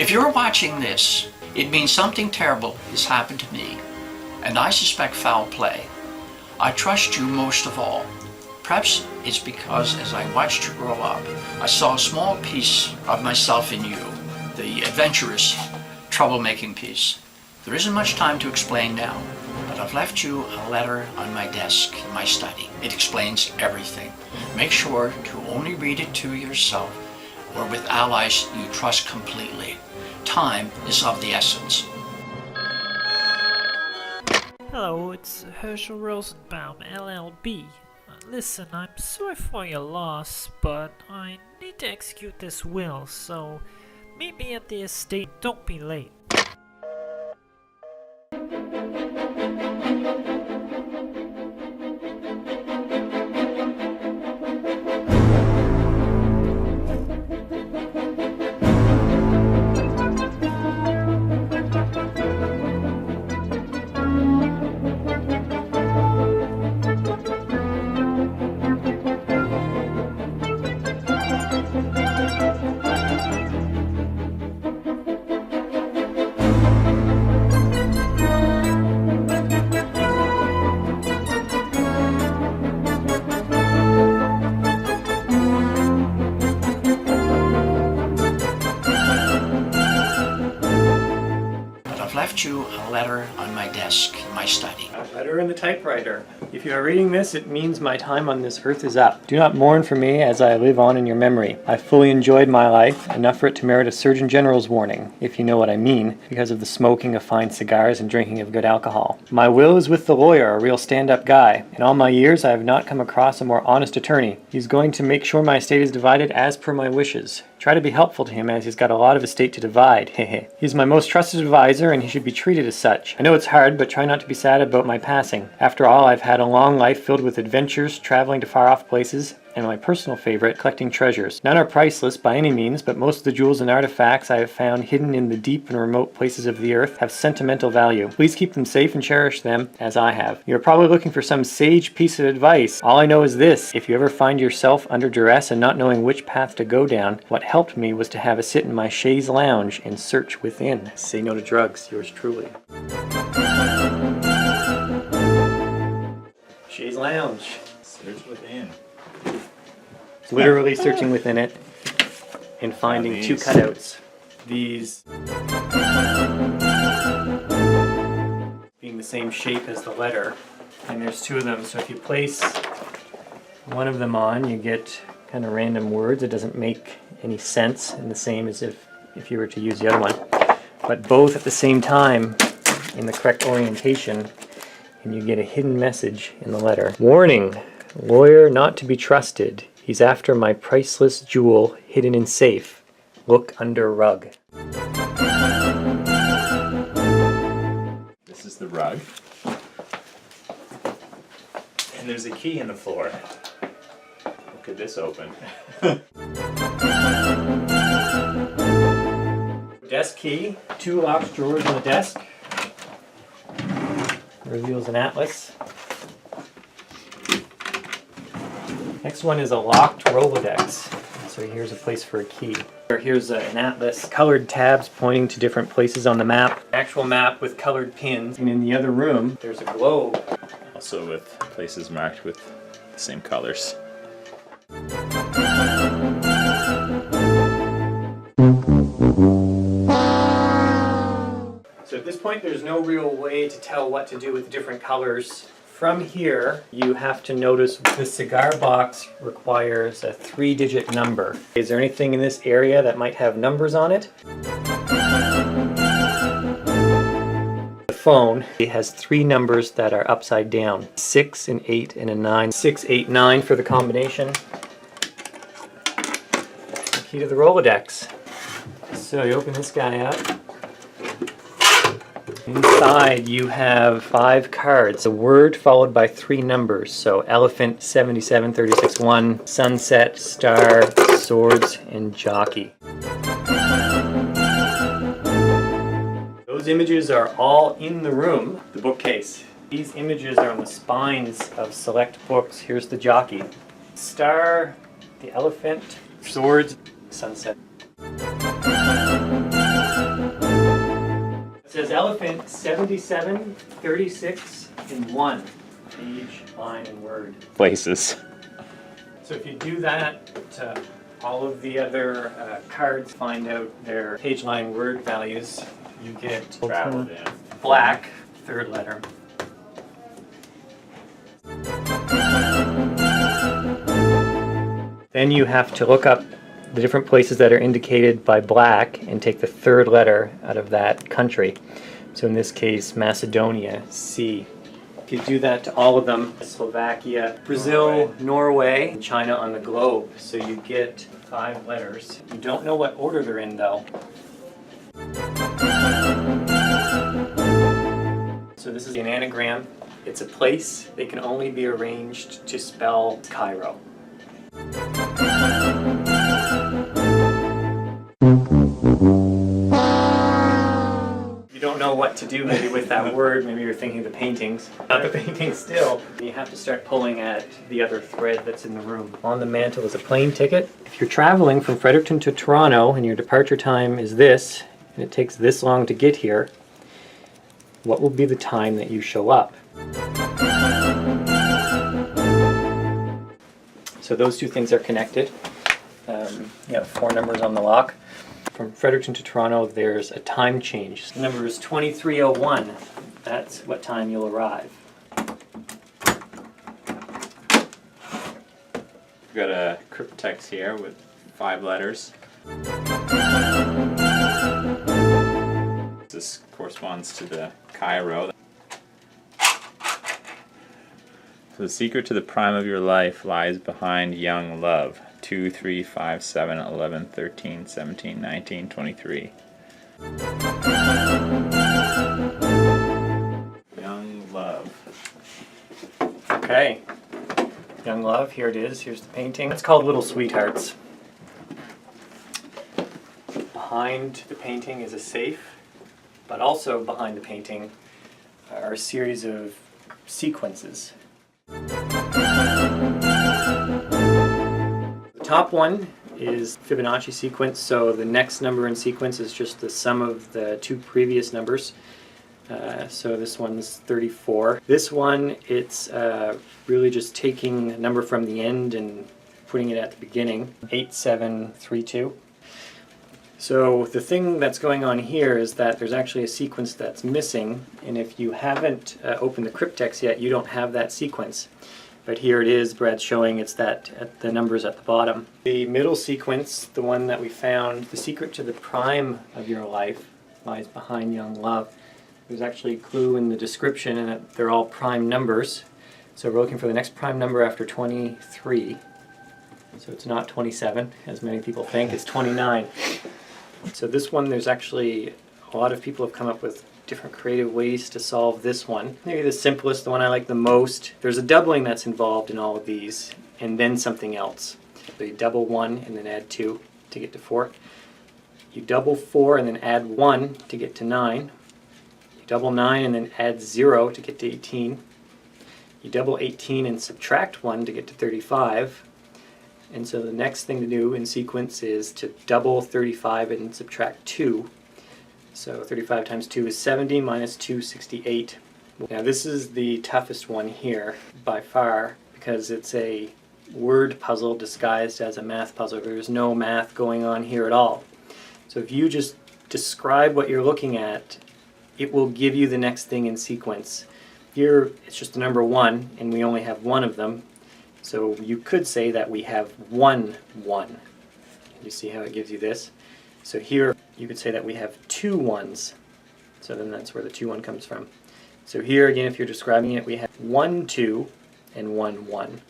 If you're watching this, it means something terrible has happened to me, and I suspect foul play. I trust you most of all. Perhaps it's because as I watched you grow up, I saw a small piece of myself in you, the adventurous, troublemaking piece. There isn't much time to explain now, but I've left you a letter on my desk in my study. It explains everything. Make sure to only read it to yourself or with allies you trust completely. Time is of the essence. Hello, it's Herschel Rosenbaum, LLB. Listen, I'm sorry for your loss, but I need to execute this will, so meet me at the estate. Don't be late. I've left you a letter on my desk in my study. A letter in the typewriter. If you are reading this, it means my time on this earth is up. Do not mourn for me as I live on in your memory. I fully enjoyed my life, enough for it to merit a Surgeon General's warning, if you know what I mean, because of the smoking of fine cigars and drinking of good alcohol. My will is with the lawyer, a real stand-up guy. In all my years, I have not come across a more honest attorney. He's going to make sure my estate is divided as per my wishes. Try to be helpful to him as he's got a lot of estate to divide, hehe. He's my most trusted advisor and he should be treated as such. I know it's hard, but try not to be sad about my passing. After all, I've had a long life filled with adventures, traveling to far-off places, and my personal favorite, collecting treasures. None are priceless by any means, but most of the jewels and artifacts I have found hidden in the deep and remote places of the earth have sentimental value. Please keep them safe and cherish them, as I have. You're probably looking for some sage piece of advice. All I know is this: if you ever find yourself under duress and not knowing which path to go down, what helped me was to have a sit in my chaise lounge and search within. Say no to drugs, yours truly. Chaise lounge. Search within. Literally searching within it and finding two cutouts. These being the same shape as the letter, and there's two of them, so if you place one of them on, you get kind of random words. It doesn't make any sense, and the same as if you were to use the other one, but both at the same time in the correct orientation, and you get a hidden message in the letter. Warning, lawyer not to be trusted. He's after my priceless jewel hidden in safe. Look under rug. This is the rug. And there's a key in the floor. How could this open? Desk key, two locked drawers on the desk. Reveals an atlas. Next one is a locked Rolodex. So here's a place for a key. Here's an atlas, colored tabs pointing to different places on the map. Actual map with colored pins. And in the other room, there's a globe. Also with places marked with the same colors. So at this point, there's no real way to tell what to do with the different colors. From here, you have to notice the cigar box requires a 3-digit number. Is there anything in this area that might have numbers on it? The phone has 3 numbers that are upside down. 6, an 8, and a 9. 6, 8, 9 for the combination. Key to the Rolodex. So you open this guy up. Inside you have 5 cards, a word followed by 3 numbers. So elephant, 77, 36, 1, sunset, star, swords, and jockey. Those images are all in the room, the bookcase. These images are on the spines of select books. Here's the jockey. Star, the elephant, swords, sunset. in 77, 36, and 1. Page, line, and word. Places. So if you do that to all of the other cards, find out their page, line, word values, you get Traveled in. black, third letter. Then you have to look up the different places that are indicated by black and take the third letter out of that country. So in this case, Macedonia, C. If you do that to all of them, Slovakia, Brazil, Norway, and China on the globe. So you get 5 letters. You don't know what order they're in though. So this is an anagram. It's a place. They can only be arranged to spell Cairo. You don't know what to do maybe with that word. Maybe you're thinking of the paintings. Not the paintings still. You have to start pulling at the other thread that's in the room. On the mantle is a plane ticket. If you're traveling from Fredericton to Toronto and your departure time is this, and it takes this long to get here, what will be the time that you show up? So those two things are connected. You have 4 numbers on the lock. From Fredericton to Toronto, there's a time change. The number is 23:01. That's what time you'll arrive. We've got a cryptex here with 5 letters. This corresponds to the Cairo. So the secret to the prime of your life lies behind young love. 2, 3, 5, 7, 11, 13, 17, 19, 23. Young love. Okay. Young love, here it is. Here's the painting. It's called Little Sweethearts. Behind the painting is a safe, but also behind the painting are a series of sequences. The top one is Fibonacci sequence, so the next number in sequence is just the sum of the 2 previous numbers. So this one's 34. This one, it's really just taking a number from the end and putting it at the beginning. 8732. So the thing that's going on here is that there's actually a sequence that's missing, and if you haven't opened the cryptex yet, you don't have that sequence. But here it is, Brad's showing it's that the numbers at the bottom. The middle sequence, the one that we found, the secret to the prime of your life lies behind young love. There's actually a clue in the description, and that they're all prime numbers. So we're looking for the next prime number after 23. So it's not 27, as many people think, it's 29. So this one, there's actually a lot of people have come up with different creative ways to solve this one. Maybe the simplest, the one I like the most. There's a doubling that's involved in all of these, and then something else. So you double 1 and then add 2 to get to 4. You double 4 and then add 1 to get to 9. You double 9 and then add 0 to get to 18. You double 18 and subtract 1 to get to 35. And so the next thing to do in sequence is to double 35 and subtract 2. So 35 times 2 is 70, minus 2, 68. Now this is the toughest one here by far, because it's a word puzzle disguised as a math puzzle. There's no math going on here at all. So if you just describe what you're looking at, it will give you the next thing in sequence. Here it's just the number 1, and we only have 1 of them. So you could say that we have 1, 1. You see how it gives you this? So here you could say that we have 2 1s. So then that's where the 2, 1 comes from. So here again, if you're describing it, we have 1, 2 and 1, 1. And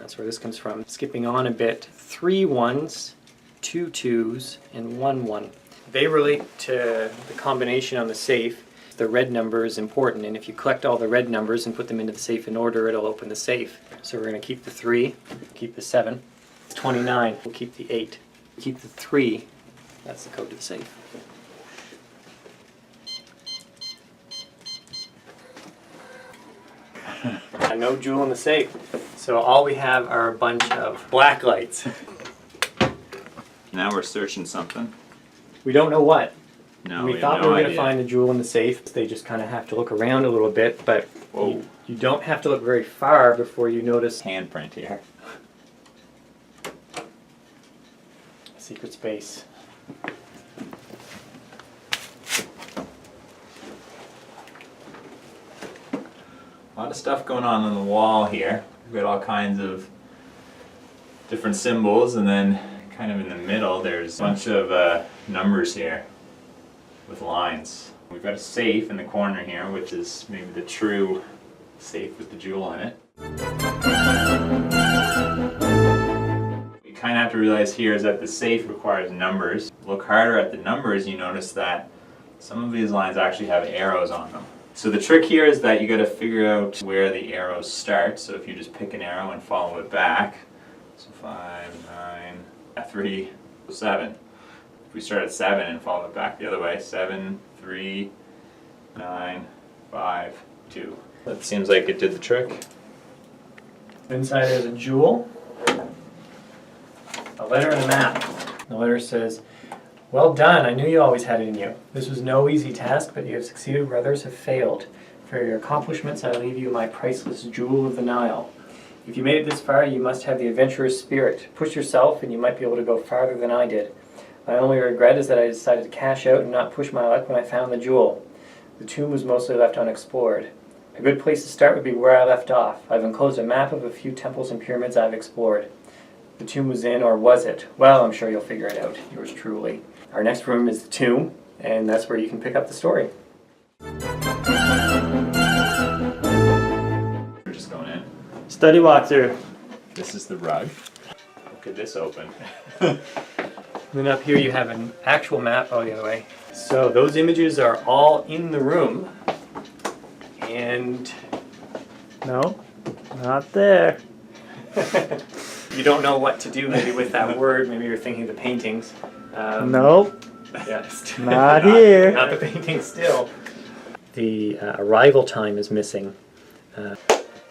that's where this comes from. Skipping on a bit, 3 1s, 2 2s, and 1 1. They relate to the combination on the safe. The red number is important, and if you collect all the red numbers and put them into the safe in order, it'll open the safe. So we're going to keep the 3, keep the 7, it's 29, we'll keep the 8, keep the 3, that's the code to the safe. And no jewel in the safe. So all we have are a bunch of black lights. Now we're searching something. We don't know what. No, we have thought no we were going idea. to find the jewel in the safe. They just kind of have to look around a little bit, but Whoa. you don't have to look very far before you notice Handprint here. a secret space. A lot of stuff going on the wall here. We've got all kinds of different symbols, and then kind of in the middle there's a bunch of numbers here with lines. We've got a safe in the corner here, which is maybe the true safe with the jewel in it. What you kind of have to realize here is that the safe requires numbers. Look harder at the numbers, you notice that some of these lines actually have arrows on them. So the trick here is that you got to figure out where the arrows start. So if you just pick an arrow and follow it back, so 5, 9, 3, 7. If we start at 7 and follow it back the other way, 7, 3, 9, 5, 2. That seems like it did the trick. Inside there's a jewel, a letter and a map. The letter says, "Well done, I knew you always had it in you. This was no easy task, but you have succeeded where others have failed. For your accomplishments, I leave you my priceless jewel of the Nile. If you made it this far, you must have the adventurer's spirit. Push yourself and you might be able to go farther than I did. My only regret is that I decided to cash out and not push my luck when I found the jewel. The tomb was mostly left unexplored. A good place to start would be where I left off. I've enclosed a map of a few temples and pyramids I've explored. The tomb was in, or was it? Well, I'm sure you'll figure it out. Yours truly." Our next room is the tomb, and that's where you can pick up the story. We're just going in. Study walkthrough. This is the rug. How could this open? Then up here you have an actual map. Oh, the other way. So those images are all in the room. And No, not there. you don't know what to do maybe with that word. Maybe you're thinking of the paintings. Nope, Yes. not here. Not the painting still. The arrival time is missing.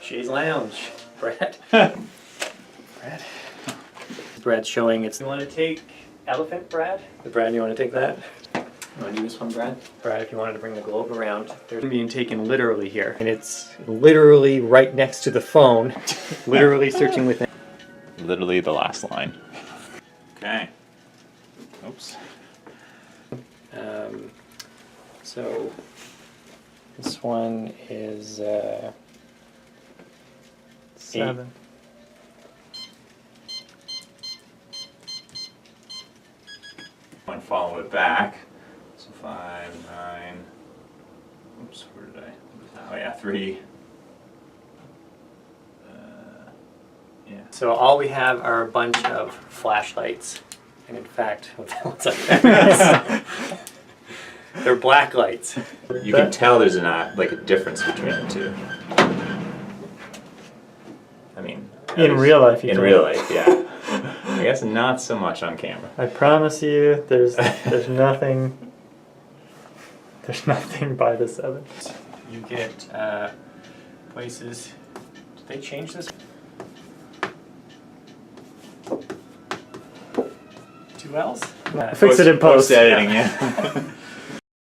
She's Lounge. Brad. Brad's showing it's... You want to take elephant, Brad? Brad, you want to take that? You want to do this one, Brad? Brad, if you wanted to bring the globe around. They're being taken literally here. And it's literally right next to the phone. Literally searching within. Literally the last line. Okay. Oops. So this one is 7. And follow it back. So 5, 9. Oops, where did I? Oh yeah, 3. Yeah. So all we have are a bunch of flashlights. And in fact, what's up there? They're black lights. You can tell there's like a difference between the two. I mean, In real life, you in can. real life, yeah. I guess not so much on camera. I promise you, there's nothing. There's nothing by the 7. You get places. Did they change this? 2 L's? Fix it in post. Editing, yeah.